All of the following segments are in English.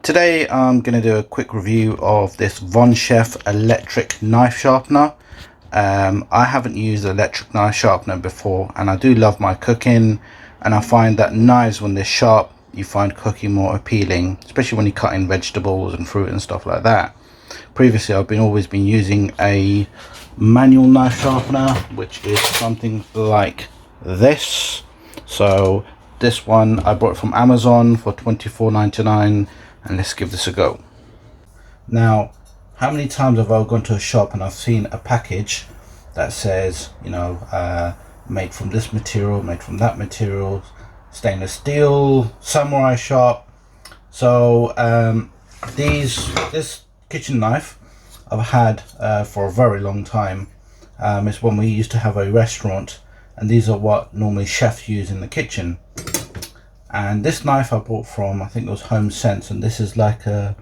Today I'm going to do a quick review of this Von Chef electric knife sharpener. I haven't used electric knife sharpener before, and I do love my cooking, and I find that knives, when they're sharp, you find cooking more appealing, especially when you're cutting vegetables and fruit and stuff like that. Previously I've always been using a manual knife sharpener, which is something like this. So this one I bought from Amazon for $24.99, and let's give this a go. Now, how many times have I gone to a shop and I've seen a package that says, you know, made from this material, made from that material, stainless steel, samurai sharp. So this kitchen knife I've had for a very long time. It's when we used to have a restaurant, and these are what normally chefs use in the kitchen. And this knife I bought from, I think it was Home Sense, and this is like a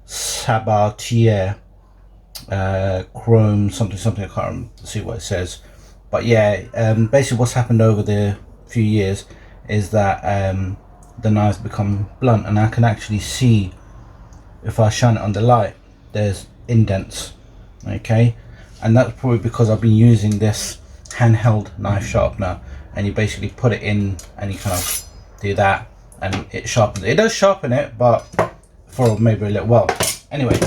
Sabatier chrome something. I can't see what it says, but yeah, basically what's happened over the few years is that the knife's become blunt, and I can actually see, if I shine it on the light, there's indents. Okay, and that's probably because I've been using this handheld knife sharpener, and you basically put it in and you kind of do that and it sharpens it. It does sharpen it, but for maybe a little while. Anyway,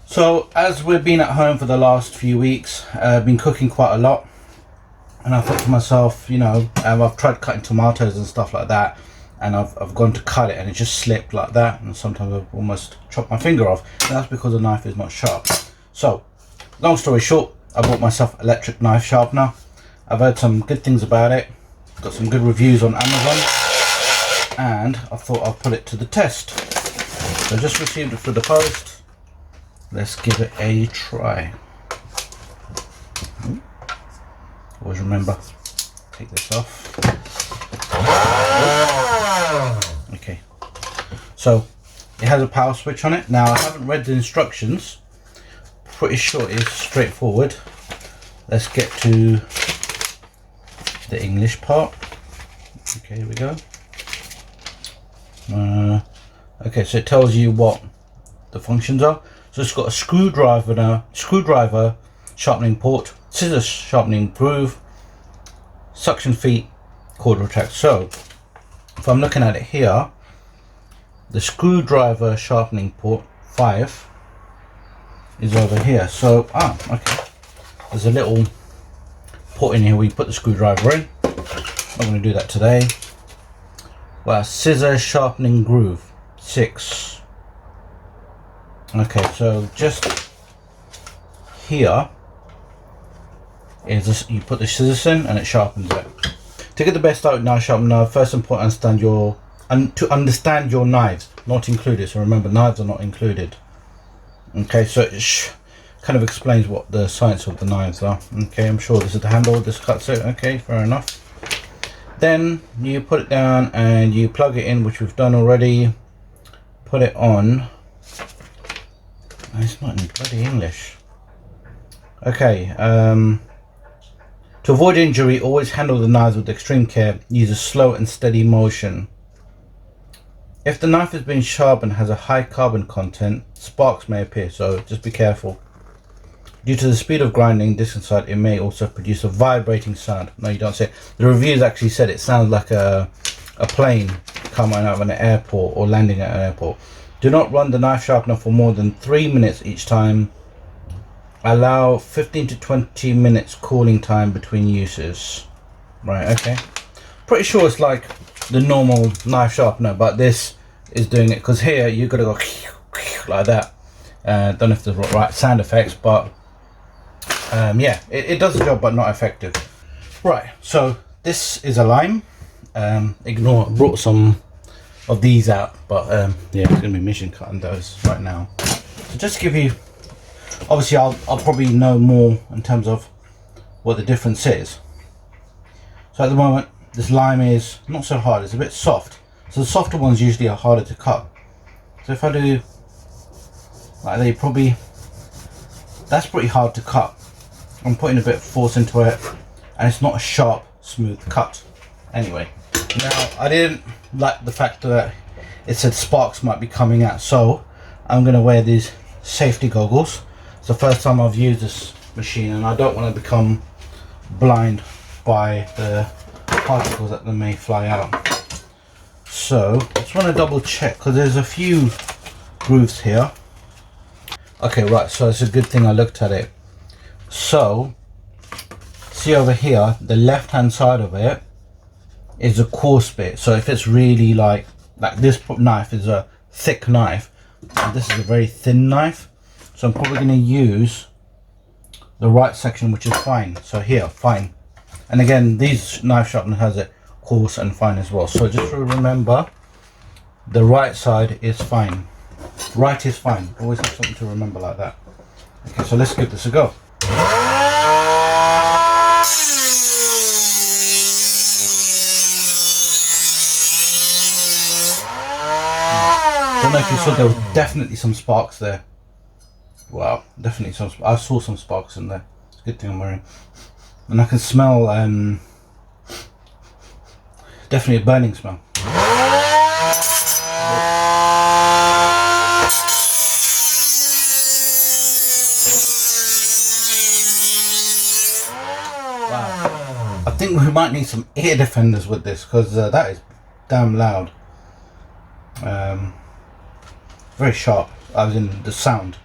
so as we've been at home for the last few weeks, I've been cooking quite a lot, and I thought to myself, you know, I've tried cutting tomatoes and stuff like that, and I've gone to cut it and it just slipped like that, and sometimes I've almost chopped my finger off, and that's because the knife is not sharp. So long story short, I bought myself an electric knife sharpener. I've heard some good things about it, got some good reviews on Amazon, and I thought I'll put it to the test. So I just received it through the post. Let's give it a try. Always remember, take this off. Okay, so it has a power switch on it. Now, I haven't read the instructions. Pretty sure it's straightforward. Let's get to the English part. Okay, here we go. Okay, so it tells you what the functions are. So it's got a screwdriver sharpening port, scissors sharpening groove, suction feet, cord retract. So if I'm looking at it here, the screwdriver sharpening port 5 is over here. So okay, there's a little port in here where you put the screwdriver in. I'm going to do that today. Well, scissor sharpening groove 6. Okay, so just here is this, you put the scissors in and it sharpens it. To get the best out of knife sharpener, first important to understand your knives, not included. So remember, knives are not included. Okay, so it kind of explains what the science of the knives are. Okay, I'm sure this is the handle, this cuts it. Okay, fair enough. Then you put it down and you plug it in, which we've done already. Put it on. It's not in bloody English. Okay, to avoid injury, always handle the knives with extreme care. Use a slow and steady motion. If the knife is being sharpened and has a high carbon content, sparks may appear, so just be careful. Due to the speed of grinding this inside, it may also produce a vibrating sound. No, you don't say it. The reviews actually said it sounds like a plane coming out of an airport or landing at an airport. Do not run the knife sharpener for more than 3 minutes each time. Allow 15 to 20 minutes cooling time between uses. Right, okay. Pretty sure it's like the normal knife sharpener, but this is doing it, because here you've got to go like that. Don't know if there's right sound effects, but yeah, it does the job, but not effective. Right, so this is a lime. Ignore, I brought some of these out, but yeah, it's gonna be mission cutting those right now. So just to give you, obviously I'll probably know more in terms of what the difference is. So at the moment, this lime is not so hard, it's a bit soft. So the softer ones usually are harder to cut. So if I do like that, that's pretty hard to cut. I'm putting a bit of force into it, and it's not a sharp, smooth cut. Anyway, now I didn't like the fact that it said sparks might be coming out. So I'm going to wear these safety goggles. It's the first time I've used this machine, and I don't want to become blind by the particles that they may fly out. So I just want to double check, because there's a few grooves here. Okay, right, so it's a good thing I looked at it. So see over here, the left hand side of it is a coarse bit. So if it's really like this knife is a thick knife, and this is a very thin knife, so I'm probably going to use the right section, which is fine. So here, fine. And again, these knife sharpener has it coarse and fine as well. So just remember, the right side is fine. Right is fine. Always have something to remember like that. Okay, so let's give this a go. Don't know if you saw, there was definitely some sparks there. Wow, definitely some. I saw some sparks in there. It's a good thing I'm wearing, and I can smell definitely a burning smell. Wow, I think we might need some ear defenders with this, because that is damn loud. Very sharp, as in the sound.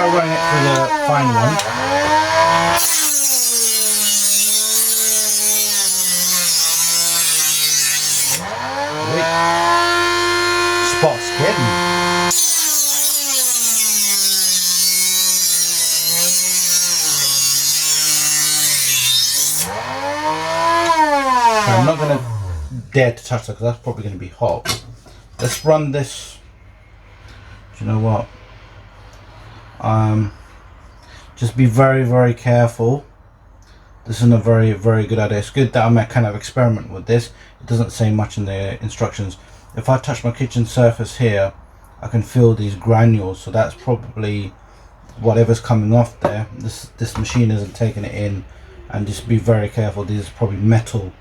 Running it for the fine one. Wait. Spot's getting. I'm not going to dare to touch that, because that's probably going to be hot. Let's run this. Do you know what? Just be very, very careful. This isn't a very, very good idea. It's good that I'm kind of experiment with this. It doesn't say much in the instructions. If I touch my kitchen surface here, I can feel these granules, so that's probably whatever's coming off there. This machine isn't taking it in, and just be very careful. These is probably metal.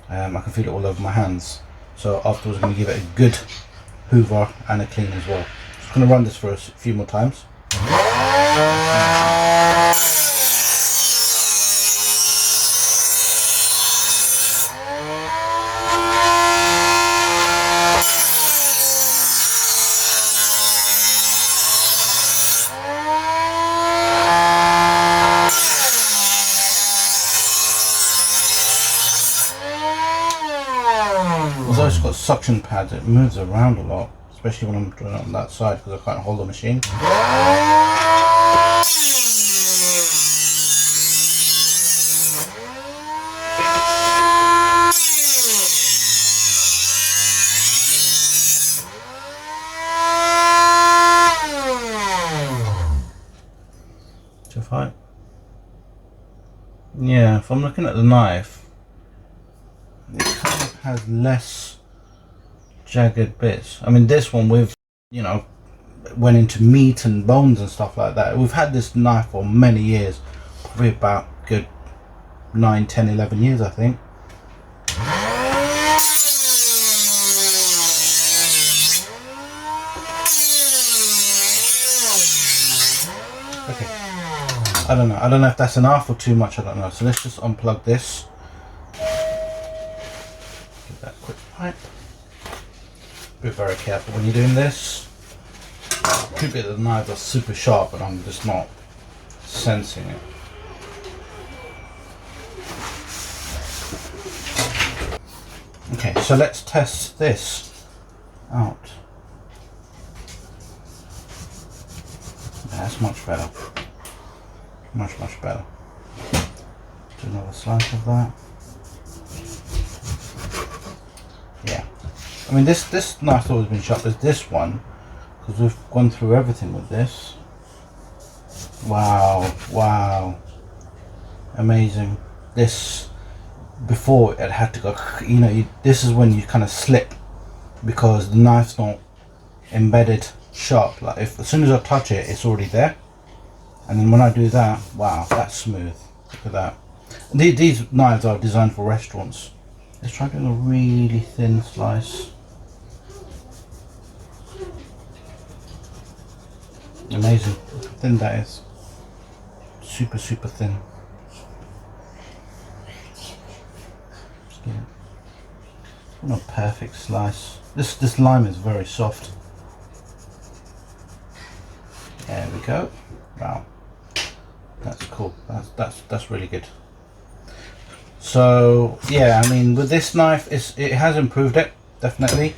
I can feel it all over my hands. So afterwards I'm going to give it a good hoover and a clean as well. Just going to run this for a few more times. Although it's got suction pads, it moves around a lot, especially when I'm doing it on that side, because I can't hold the machine. Yeah, if I'm looking at the knife, it kind of has less jagged bits. I mean, this one we've, you know, went into meat and bones and stuff like that. We've had this knife for many years, probably about good 9, 10, 11 years, I think. Okay, I don't know if that's enough or too much, I don't know. So let's just unplug this. Give that a quick pipe. Be very careful when you're doing this. Could be that the knives are super sharp and I'm just not sensing it. so let's test this out. That's much better. Much better. Do another slice of that. Yeah. I mean, this knife's always been sharp as this one, because we've gone through everything with this. Wow. Amazing. This, before it had to go, you know, this is when you kind of slip, because the knife's not embedded sharp. Like, if as soon as I touch it, it's already there. And then when I do that, wow, that's smooth. Look at that. These knives are designed for restaurants. Let's try doing a really thin slice. Amazing. Look how thin that is. Super thin. Not a perfect slice. This lime is very soft. There we go. Wow. That's cool. That's really good. So yeah, I mean, with this knife, it has improved it, definitely.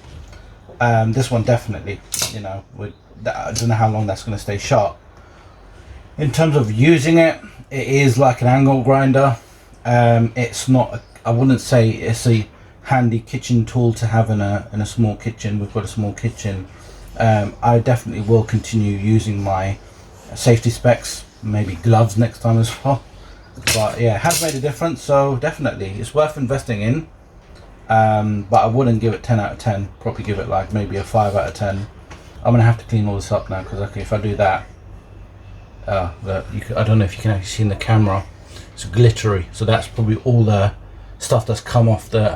This one definitely, you know, I don't know how long that's going to stay sharp. In terms of using it, it is like an angle grinder. It's not, I wouldn't say it's a handy kitchen tool to have in a small kitchen. We've got a small kitchen. I definitely will continue using my safety specs, maybe gloves next time as well. But yeah, it has made a difference, so definitely it's worth investing in. But I wouldn't give it 10 out of 10, probably give it like maybe a 5 out of 10. I'm gonna have to clean all this up now, because okay, if I do that, I don't know if you can actually see in the camera, it's glittery, so that's probably all the stuff that's come off the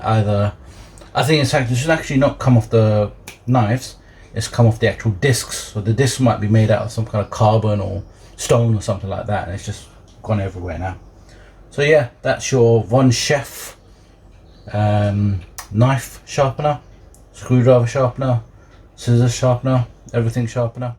I think it should actually not come off the knives, it's come off the actual discs. So the discs might be made out of some kind of carbon or stone or something like that, and it's just gone everywhere now. So yeah, that's your Von Chef knife sharpener, screwdriver sharpener, scissors sharpener, everything sharpener.